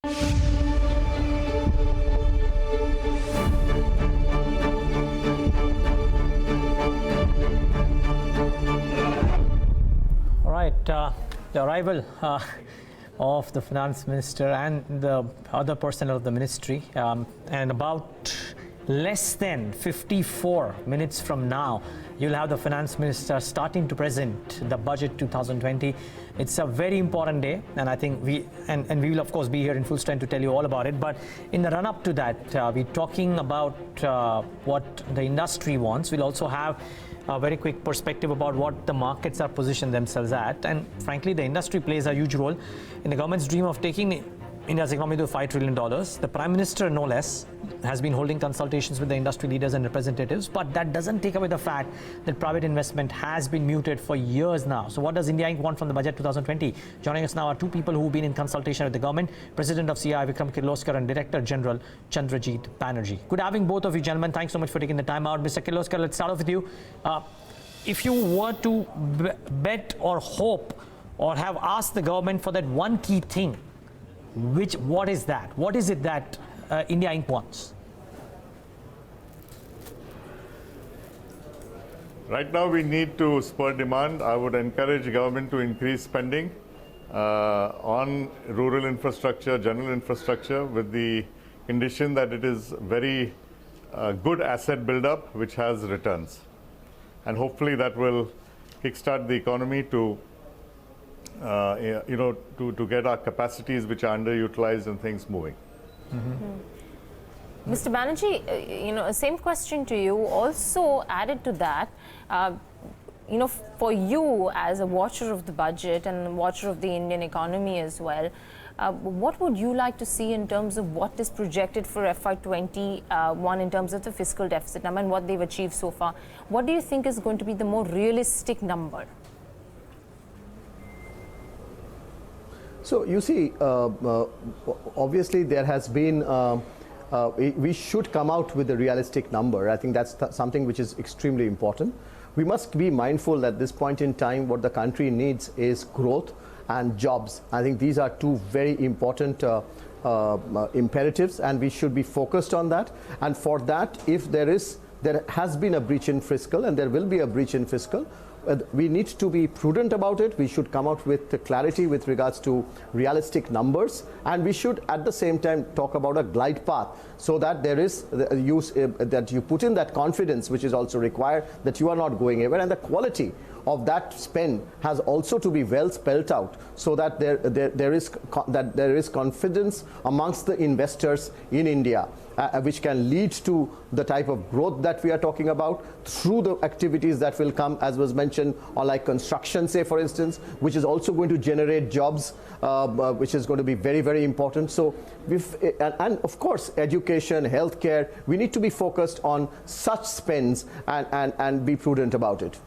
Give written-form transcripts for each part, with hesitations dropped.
All right, the arrival of the finance minister and the other personnel of the ministry, and about less than 54 minutes from now, you'll have the finance minister starting to present the budget 2020. It's a very important day, and I think we will of course be here in full strength to tell you all about it. But in the run-up to that, we're talking about what the industry wants. We'll also have a very quick perspective about what the markets are positioned themselves at, and frankly the industry plays a huge role in the government's dream of taking India's economy to $5 trillion. The Prime Minister, no less, has been holding consultations with the industry leaders and representatives, but that doesn't take away the fact that private investment has been muted for years now. So what does India Inc. want from the budget 2020? Joining us now are two people who've been in consultation with the government, President of CI Vikram Kirloskar and Director General Chandrajit Banerjee. Good having both of you gentlemen. Thanks so much for taking the time out. Mr. Kirloskar, let's start off with you. If you were to bet or hope or have asked the government for that one key thing, what is that? What is it that India Inc. wants? Right now we need to spur demand. I would encourage government to increase spending on rural infrastructure, general infrastructure, with the condition that it is very good asset build-up which has returns. And hopefully that will kickstart the economy to to get our capacities which are underutilized and things moving. Mr. Banerjee, same question to you. Also added to that, for you as a watcher of the budget and watcher of the Indian economy as well, what would you like to see in terms of what is projected for FY21 in terms of the fiscal deficit number and what they've achieved so far? What do you think is going to be the more realistic number? So you see, obviously there has been, we should come out with a realistic number. I think that's something which is extremely important. We must be mindful that at this point in time what the country needs is growth and jobs. I think these are two very important imperatives, and we should be focused on that. And for that, if there has been a breach in fiscal, and there will be a breach in fiscal, we need to be prudent about it. We should come out with clarity with regards to realistic numbers, and we should at the same time talk about a glide path, so that there is that you put in that confidence which is also required, that you are not going anywhere, and the quality of that spend has also to be well spelled out, so that there is confidence amongst the investors in India, which can lead to the type of growth that we are talking about through the activities that will come, as was mentioned, or like construction, say for instance, which is also going to generate jobs, which is going to be very, very important. So, and of course, education, healthcare, we need to be focused on such spends and be prudent about it.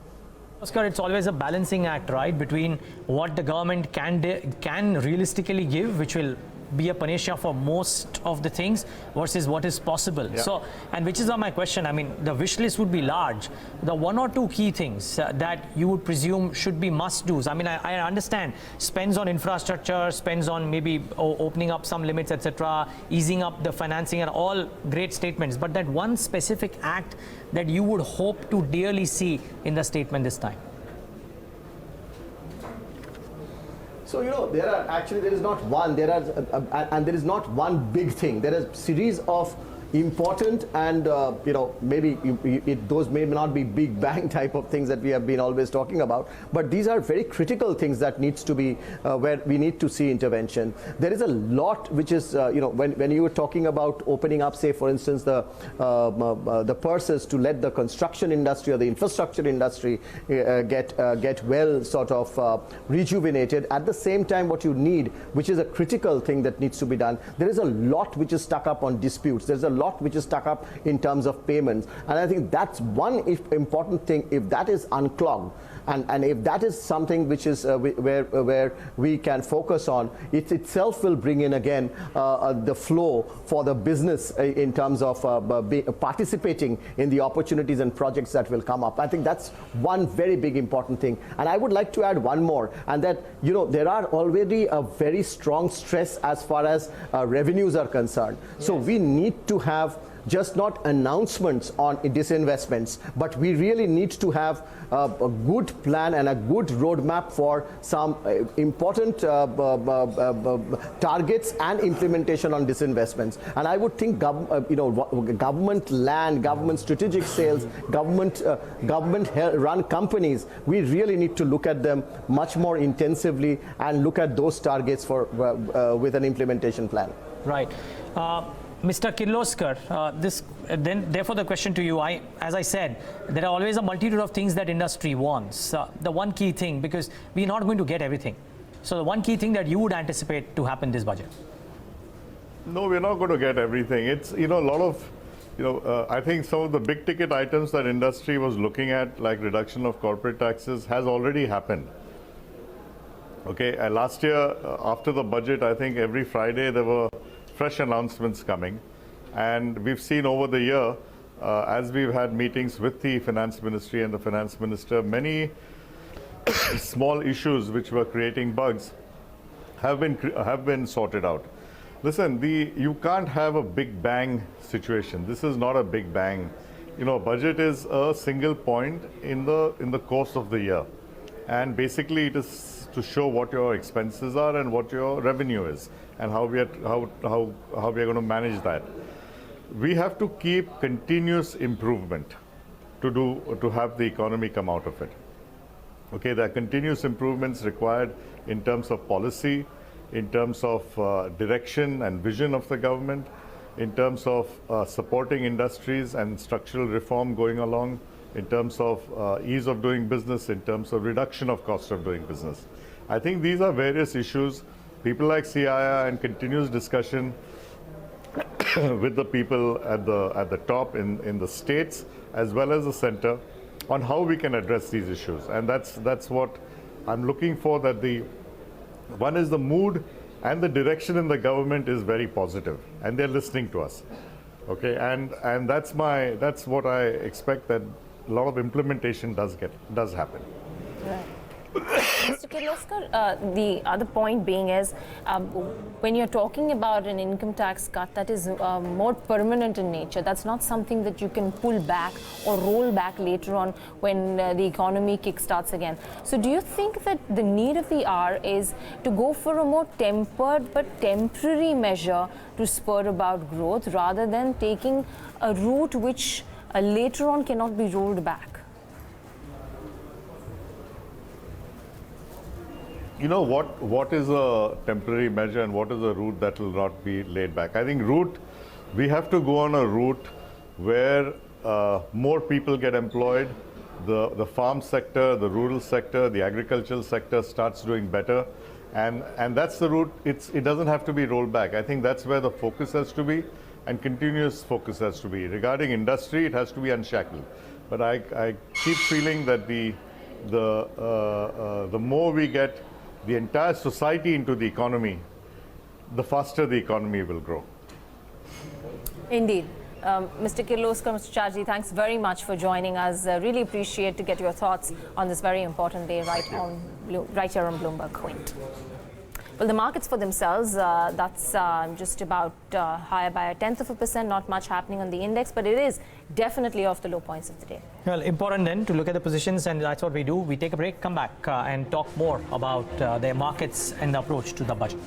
Oscar, it's always a balancing act, right, between what the government can realistically give, which will be a panacea for most of the things, versus what is possible. Yeah. So, and which is my question. I mean, the wish list would be large. The one or two key things that you would presume should be must-dos. I mean, I understand spends on infrastructure, spends on maybe opening up some limits, etc., easing up the financing, and all great statements. But that one specific act that you would hope to dearly see in the statement this time? So, there is not one, and there is not one big thing. There is a series of important and, maybe those may not be big bang type of things that we have been always talking about, but these are very critical things that needs to be, where we need to see intervention. There is a lot which is, when you were talking about opening up, say for instance, the purses to let the construction industry or the infrastructure industry get well sort of rejuvenated. At the same time, what you need, which is a critical thing that needs to be done, there is a lot which is stuck up on disputes. There's a lot which is stuck up in terms of payments, and I think that's one important thing. If that is unclogged, And if that is something which is where we can focus on, it itself will bring in again the flow for the business in terms of participating in the opportunities and projects that will come up. I think that's one very big important thing. And I would like to add one more, and that, you know, there are already a very strong stress as far as revenues are concerned. So we need to have just not announcements on disinvestments, but we really need to have a good plan and a good roadmap for some important targets and implementation on disinvestments. And I would think government land, government strategic sales, government run companies, we really need to look at them much more intensively and look at those targets for with an implementation plan. Right. Mr. Kirloskar, therefore the question to you, as I said, there are always a multitude of things that industry wants. The one key thing, because we're not going to get everything. So the one key thing that you would anticipate to happen this budget. No, we're not going to get everything. It's, a lot of, I think some of the big ticket items that industry was looking at, like reduction of corporate taxes, has already happened. Okay, last year after the budget, I think every Friday there were fresh announcements coming, and we've seen over the year, as we've had meetings with the finance ministry and the finance minister, many small issues which were creating bugs have been sorted out. Listen, you can't have a big bang situation. This is not a big bang. Budget is a single point in the course of the year, and basically it is to show what your expenses are and what your revenue is, and how we are going to manage that. We have to keep continuous improvement to have the economy come out of it. Okay, there are continuous improvements required in terms of policy, in terms of direction and vision of the government, in terms of supporting industries and structural reform going along, in terms of ease of doing business, in terms of reduction of cost of doing business. I think these are various issues. People like CII and continuous discussion with the people at the top in the states as well as the center on how we can address these issues. And that's what I'm looking for, that one is the mood and the direction in the government is very positive, and they're listening to us. Okay, and that's what I expect, that a lot of implementation does happen. Right. Mr. Kirloskar, the other point being is, when you're talking about an income tax cut that is more permanent in nature, that's not something that you can pull back or roll back later on when the economy kickstarts again. So do you think that the need of the hour is to go for a more tempered but temporary measure to spur about growth, rather than taking a route which later on cannot be rolled back? What is a temporary measure and what is a route that will not be laid back? I think we have to go on a route where more people get employed, the farm sector, the rural sector, the agricultural sector starts doing better, and that's the route. It doesn't have to be rolled back. I think that's where the focus has to be, and continuous focus has to be. Regarding industry, it has to be unshackled. But I keep feeling that the more we get the entire society into the economy, the faster the economy will grow. Indeed. Mr. Kirloskar, Mr. Chandrajit, thanks very much for joining us. Really appreciate to get your thoughts on this very important day right here on BloombergQuint. Well, the markets for themselves, that's just about higher by 0.1%, not much happening on the index, but it is definitely off the low points of the day. Well, important then to look at the positions, and that's what we do. We take a break, come back and talk more about their markets and the approach to the budget.